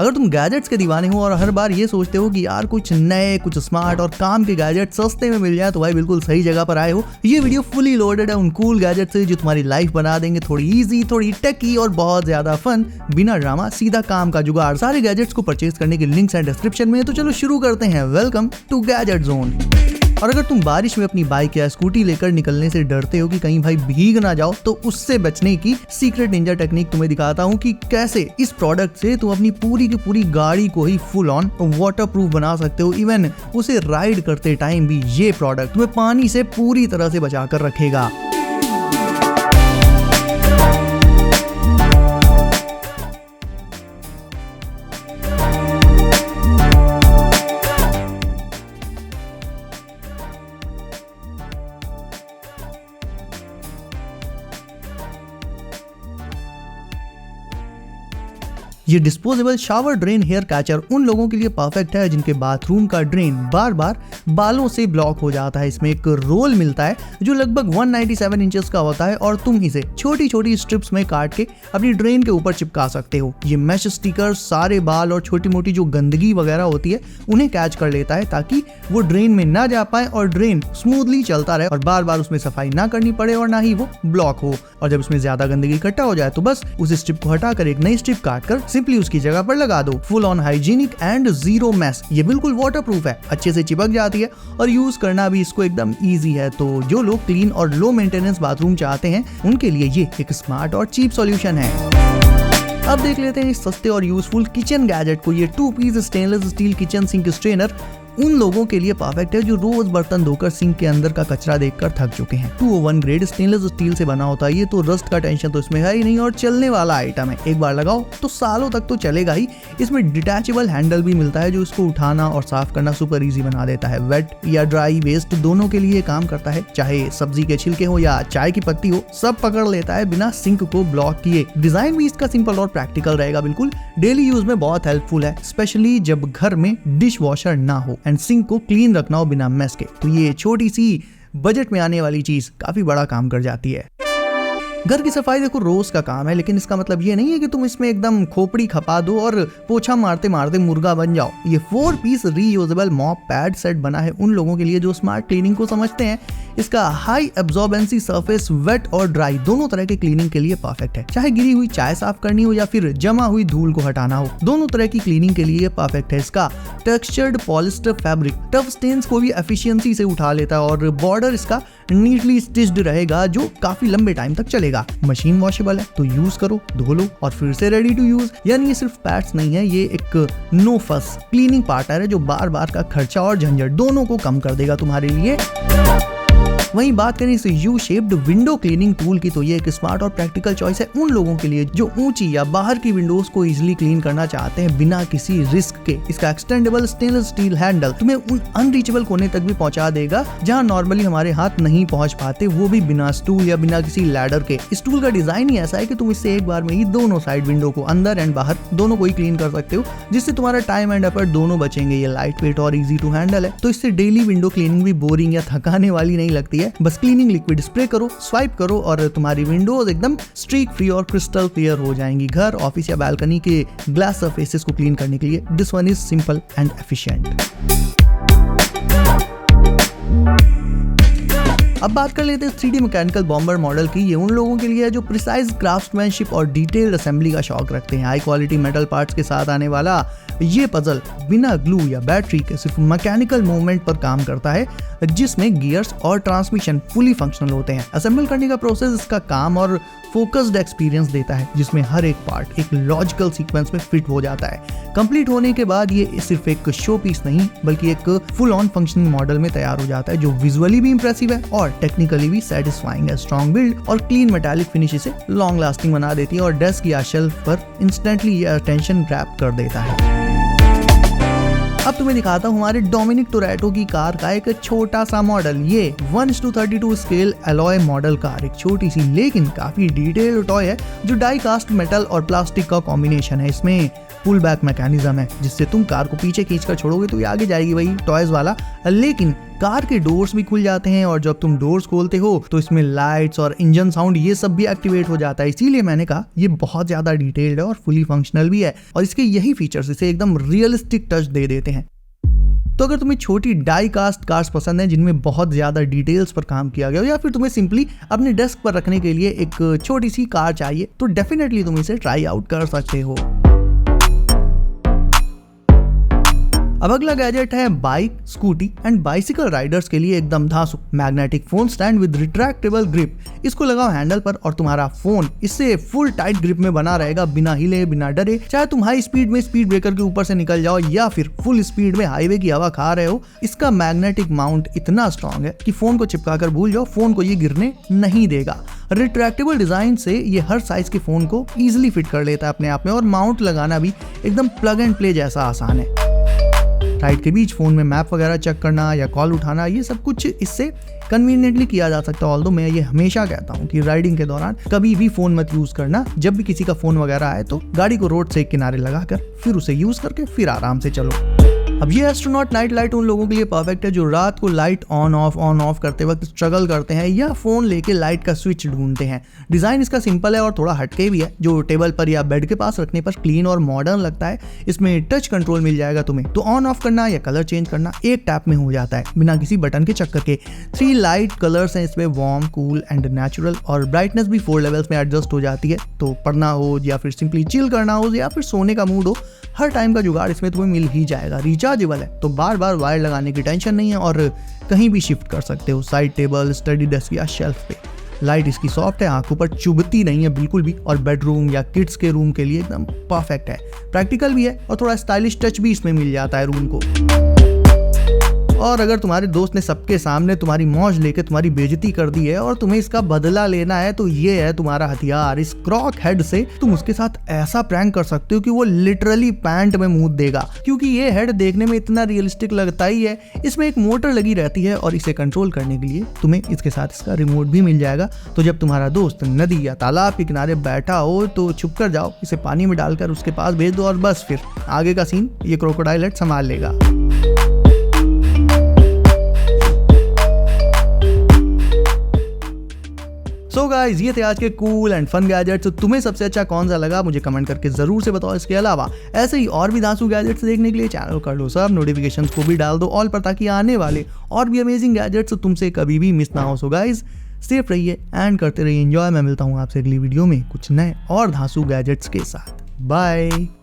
अगर तुम गैजेट्स के दीवाने हो और हर बार ये सोचते हो कि यार कुछ नए, कुछ स्मार्ट और काम के गैजेट सस्ते में मिल जाए, तो भाई बिल्कुल सही जगह पर आए हो। ये वीडियो फुली लोडेड है उन कूल गैजेट से जो तुम्हारी लाइफ बना देंगे थोड़ी इजी, थोड़ी टेकी और बहुत ज्यादा फन, बिना ड्रामा, सीधा काम का जुगाड़। सारे गैजेट्स को परचेज करने के लिंक्स हैं डिस्क्रिप्शन में। तो चलो शुरू करते हैं। Welcome to gadget zone. और अगर तुम बारिश में अपनी बाइक या स्कूटी लेकर निकलने से डरते हो कि कहीं भाई भीग ना जाओ, तो उससे बचने की सीक्रेट निंजा टेक्निक तुम्हें दिखाता हूँ कि कैसे इस प्रोडक्ट से तुम अपनी पूरी की पूरी गाड़ी को ही फुल ऑन वाटरप्रूफ बना सकते हो। इवन उसे राइड करते टाइम भी ये प्रोडक्ट तुम्हें पानी से पूरी तरह से बचा कर रखेगा। ये disposable shower drain hair catcher उन लोगों के लिए परफेक्ट है जिनके बाथरूम का ड्रेन बार बार बालों से ब्लॉक हो जाता है। इसमें एक रोल मिलता है जो लगभग 197 इंचेस का होता है और तुम इसे छोटी छोटी स्ट्रिप्स में काट के अपनी ड्रेन के ऊपर चिपका सकते हो। ये मैश स्टिकर सारे बाल और छोटी मोटी जो गंदगी वगैरह होती है उन्हें कैच कर लेता है ताकि वो ड्रेन में ना जा पाए और ड्रेन स्मूथली चलता रहे और बार बार उसमें सफाई ना करनी पड़े और ना ही वो ब्लॉक हो। और जब उसमें ज्यादा गंदगी इकट्ठा हो जाए तो बस उस स्ट्रिप को हटाकर एक नई स्ट्रिप काटकर सिंपली उसकी जगह पर लगा दो। Full on hygienic and zero mess. ये बिल्कुल वाटरप्रूफ है, अच्छे से चिपक जाती है और यूज करना भी इसको एकदम इजी है। तो जो लोग क्लीन और लो मेंटेनेंस बाथरूम चाहते हैं उनके लिए ये एक स्मार्ट और चीप सॉल्यूशन है। अब देख लेते हैं इस सस्ते और यूजफुल किचन गैजेट को। ये 2 piece stainless steel kitchen sink strainer उन लोगों के लिए परफेक्ट है जो रोज बर्तन धोकर सिंक के अंदर का कचरा देखकर थक चुके हैं। 201 ग्रेड स्टेनलेस स्टील से बना होता है ये, तो रस्ट का टेंशन तो इसमें है ही नहीं और चलने वाला आइटम है। एक बार लगाओ तो सालों तक तो चलेगा ही। इसमें डिटैचेबल हैंडल भी मिलता है जो इसको उठाना और साफ करना सुपर इजी बना देता है। वेट या ड्राई वेस्ट दोनों के लिए काम करता है, चाहे सब्जी के छिलके हो या चाय की पत्ती हो, सब पकड़ लेता है बिना सिंक को ब्लॉक किए। डिजाइन भी इसका सिंपल और प्रैक्टिकल रहेगा, बिल्कुल डेली यूज में बहुत हेल्पफुल है, स्पेशली जब घर में डिश वॉशर ना हो एंड सिंक को क्लीन रखना हो बिना मेस के। तो ये छोटी सी बजट में आने वाली चीज काफी बड़ा काम कर जाती है। घर की सफाई देखो रोज का काम है, लेकिन इसका मतलब ये नहीं है कि तुम इसमें एकदम खोपड़ी खपा दो और पोछा मारते मारते मुर्गा बन जाओ। ये 4 piece reusable mop pad set बना है उन लोगों के लिए जो स्मार्ट क्लीनिंग को समझते हैं। इसका हाई एब्जॉर्बेंसी सरफेस वेट और ड्राई दोनों तरह के क्लीनिंग के लिए परफेक्ट है। चाहे गिरी हुई चाय साफ करनी हो या फिर जमा हुई धूल को हटाना हो, दोनों तरह की क्लीनिंग के लिए परफेक्ट है। इसका textured polyester fabric tough stains को भी एफिशिएंसी से उठा लेता है और बॉर्डर इसका नीटली स्टिच्ड रहेगा जो काफी लंबे टाइम तक चलेगा। मशीन वॉशेबल है तो यूज करो, धो लो और फिर से रेडी टू यूज। यानी ये सिर्फ पैड्स नहीं है, ये एक नो फस क्लीनिंग पार्टनर है जो बार बार का खर्चा और झंझट दोनों को कम कर देगा तुम्हारे लिए। वहीं बात करें इस U shaped window cleaning tool की, तो ये एक स्मार्ट और प्रैक्टिकल चॉइस है उन लोगों के लिए जो ऊंची या बाहर की विंडोज को इजीली क्लीन करना चाहते हैं बिना किसी रिस्क के। इसका एक्सटेंडेबल स्टेनलेस स्टील हैंडल तुम्हें उन अनरीचेबल कोने तक भी पहुंचा देगा जहां नॉर्मली हमारे हाथ नहीं पहुंच पाते, वो भी बिना स्टूल या बिना किसी लैडर के। इस टूल का डिजाइन ही ऐसा है कि तुम इससे एक बार में ही दोनों साइड विंडो को, अंदर एंड बाहर दोनों को ही क्लीन कर सकते हो, जिससे तुम्हारा टाइम एंड एफर्ट दोनों बचेंगे। ये लाइट वेट और इजी टू हैंडल है, तो इससे डेली विंडो क्लीनिंग भी बोरिंग या थकाने वाली नहीं लगती है। बस क्लीनिंग लिक्विड स्प्रे करो, स्वाइप करो और तुम्हारी विंडोज एकदम स्ट्रीक फ्री और क्रिस्टल क्लियर हो जाएंगी। घर, ऑफिस या बालकनी के ग्लास सरफेसेस को क्लीन करने के लिए this one is simple and efficient. अब बात कर लेते हैं 3D मैकेनिकल बॉम्बर मॉडल की। ये उन लोगों के लिए है जो प्रिसाइज क्राफ्टमैनशिप और डिटेल्ड असेंबली का शौक रखते हैं। हाई क्वालिटी मेटल पार्ट्स के साथ आने वाला ये पजल बिना ग्लू या बैटरी के सिर्फ मैकेनिकल मूवमेंट पर काम करता है, जिसमें गियर्स और ट्रांसमिशन फुली फंक्शनल होते हैं। असेंबल करने का प्रोसेस इसका काम और फोकस्ड एक्सपीरियंस देता है, जिसमें हर एक पार्ट एक लॉजिकल सीक्वेंस में फिट हो जाता है। कंप्लीट होने के बाद ये सिर्फ एक शो पीस नहीं बल्कि एक फुल ऑन फंक्शनिंग मॉडल में तैयार हो जाता है जो विजुअली भी इंप्रेसिव है और टेक्निकली भी सेटिस्फाइंग है। स्ट्रॉन्ग बिल्ड और क्लीन मेटालिक फिनिश इसे लॉन्ग लास्टिंग बना देती है और डेस्क या शेल्फ पर इंस्टेंटली ये अटेंशन ग्रैब कर देता है। अब तुम्हें दिखाता हूँ हमारे डोमिनिक टोरेटो की कार का एक छोटा सा मॉडल। ये 1:32 स्केल एलॉय मॉडल कार, एक छोटी सी लेकिन काफी डिटेल्ड टॉय है जो डाई कास्ट मेटल और प्लास्टिक का कॉम्बिनेशन है। इसमें पुल बैक मैकेनिज्म है जिससे तुम कार को पीछे खींचकर छोड़ोगे तो ये आगे जाएगी, वही टॉयज वाला। लेकिन कार के डोर्स भी खुल जाते हैं और जब तुम डोर्स खोलते हो तो इसमें लाइट्स और इंजन साउंड ये सब भी एक्टिवेट हो जाता है। इसीलिए मैंने कहा ये बहुत ज्यादा डिटेल्ड है और फुली फंक्शनल भी है और इसके यही फीचर्स इसे एकदम रियलिस्टिक टच दे देते हैं। तो अगर तुम्हें छोटी डाई कास्ट कार्स पसंद है जिनमें बहुत ज्यादा डिटेल्स पर काम किया गया हो, या फिर तुम्हें सिंपली अपने डेस्क पर रखने के लिए एक छोटी सी कार चाहिए, तो डेफिनेटली तुम इसे ट्राई आउट कर सकते हो। अब अगला गैजेट है bike, scooty and bicycle riders के लिए एकदम धांसू magnetic phone stand with retractable grip. इसको लगाओ हैंडल पर और तुम्हारा फोन इससे फुल टाइट ग्रिप में बना रहेगा, बिना हिले बिना डरे। चाहे तुम हाई स्पीड में स्पीड ब्रेकर के ऊपर से निकल जाओ या फिर फुल स्पीड में हाईवे की हवा खा रहे हो, इसका मैग्नेटिक माउंट इतना स्ट्रॉन्ग है कि फोन को चिपका कर भूल जाओ, फोन को ये गिरने नहीं देगा। रिट्रैक्टेबल डिजाइन से ये हर साइज के फोन को इजिली फिट कर लेता है अपने आप में और माउंट लगाना भी एकदम प्लग एंड प्ले जैसा आसान है। राइड के बीच फोन में मैप वगैरह चेक करना या कॉल उठाना, ये सब कुछ इससे कन्वीनियंटली किया जा सकता है। ऑल्दो मैं ये हमेशा कहता हूँ कि राइडिंग के दौरान कभी भी फोन मत यूज करना। जब भी किसी का फोन वगैरह आए तो गाड़ी को रोड से किनारे लगाकर फिर उसे यूज करके फिर आराम से चलो। अब ये एस्ट्रोनॉट नाइट लाइट उन लोगों के लिए परफेक्ट है जो रात को लाइट ऑन ऑफ करते वक्त स्ट्रगल करते हैं या फोन लेके लाइट का स्विच ढूंढते हैं। डिजाइन इसका सिंपल है और थोड़ा हटके भी है, जो टेबल पर या बेड के पास रखने पर क्लीन और मॉडर्न लगता है। इसमें टच कंट्रोल मिल जाएगा तुम्हें, तो ऑन ऑफ करना या कलर चेंज करना एक टैप में हो जाता है बिना किसी बटन के चक्कर के। 3 लाइट कलर्स हैं इसमें, वार्म, कूल एंड नेचुरल, और ब्राइटनेस भी 4 लेवल्स में एडजस्ट हो जाती है। तो पढ़ना हो या फिर सिंपली चिल करना हो या फिर सोने का मूड हो, हर टाइम का जुगाड़ इसमें तुम्हें मिल ही जाएगा। रिचार्जेबल है तो बार बार वायर लगाने की टेंशन नहीं है और कहीं भी शिफ्ट कर सकते हो, साइड टेबल, स्टडी डेस्क या शेल्फ पे। लाइट इसकी सॉफ्ट है, आंखों पर चुभती नहीं है बिल्कुल भी, और बेडरूम या किड्स के रूम के लिए एकदम परफेक्ट है। प्रैक्टिकल भी है और थोड़ा स्टाइलिश टच भी इसमें मिल जाता है रूम को। और अगर तुम्हारे दोस्त ने सबके सामने तुम्हारी मौज लेके तुम्हारी बेइज्जती कर दी है और तुम्हें इसका बदला लेना है, तो ये है तुम्हारा हथियार। इस क्रॉक हेड से तुम उसके साथ ऐसा प्रैंक कर सकते हो कि वो लिटरली पैंट में मुंह देगा, क्योंकि ये हेड देखने में इतना रियलिस्टिक लगता ही है। इसमें एक मोटर लगी रहती है और इसे कंट्रोल करने के लिए तुम्हें इसके साथ इसका रिमोट भी मिल जाएगा। तो जब तुम्हारा दोस्त नदी या तालाब के किनारे बैठा हो तो छुप कर जाओ, इसे पानी में डालकर उसके पास भेज दो और बस फिर आगे का सीन ये क्रोकोडाइल हेड संभाल लेगा। सो गाइज, ये थे आज के कूल एंड फन गैजेट्स। तो तुम्हें सबसे अच्छा कौन सा लगा मुझे कमेंट करके जरूर से बताओ। इसके अलावा ऐसे ही और भी धांसू गैजेट्स देखने के लिए चैनल कर लो सब, नोटिफिकेशंस को भी डाल दो ऑल पर, ताकि आने वाले और भी अमेजिंग गैजेट्स तुमसे कभी भी मिस ना हो। सो गाइज, सेफ रहिए एंड करते रहिए एंजॉय। मैं मिलता हूँ आपसे अगली वीडियो में कुछ नए और धांसू गैजेट्स के साथ। बाय।